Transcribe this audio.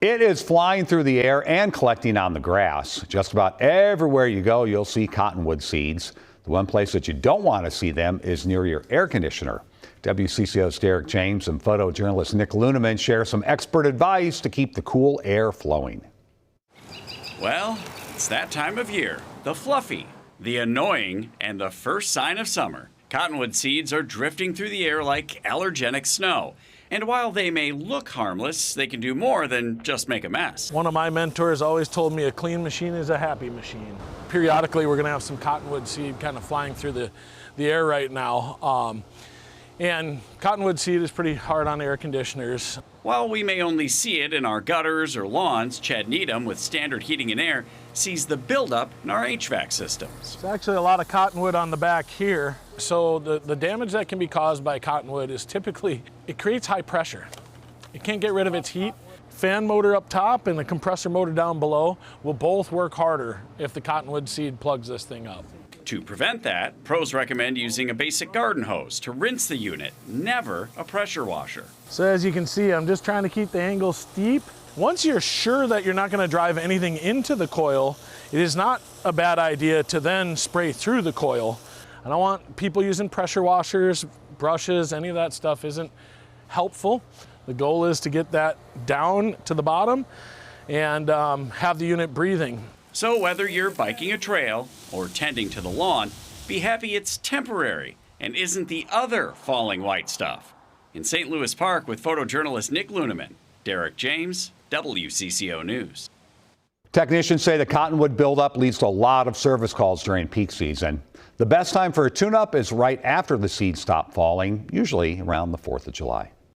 It is flying through the air and collecting on the grass. Just about everywhere you go, you'll see cottonwood seeds. The one place that you don't want to see them is near your air conditioner. WCCO's Derek James and photojournalist Nick Lunemann share some expert advice to keep the cool air flowing. Well, it's that time of year. The fluffy, the annoying, and the first sign of summer. Cottonwood seeds are drifting through the air like allergenic snow. And while they may look harmless, they can do more than just make a mess. One of my mentors always told me a clean machine is a happy machine. Periodically, we're going to have some cottonwood seed kind of flying through the air right now. And cottonwood seed is pretty hard on air conditioners. While we may only see it in our gutters or lawns, Chad Needham with Standard Heating and Air sees the buildup in our HVAC systems. There's actually a lot of cottonwood on the back here. So the damage that can be caused by cottonwood is typically, it creates high pressure. It can't get rid of its heat. Fan motor up top and the compressor motor down below will both work harder if the cottonwood seed plugs this thing up. To prevent that, pros recommend using a basic garden hose to rinse the unit, never a pressure washer. So as you can see, I'm just trying to keep the angle steep. Once you're sure that you're not going to drive anything into the coil, it is not a bad idea to then spray through the coil. I don't want people using pressure washers, brushes, any of that stuff isn't helpful. The goal is to get that down to the bottom and have the unit breathing. So whether you're biking a trail or tending to the lawn, be happy it's temporary and isn't the other falling white stuff. In St. Louis Park with photojournalist Nick Lunemann, Derek James, WCCO News. Technicians say the cottonwood buildup leads to a lot of service calls during peak season. The best time for a tune-up is right after the seeds stop falling, usually around the 4th of July.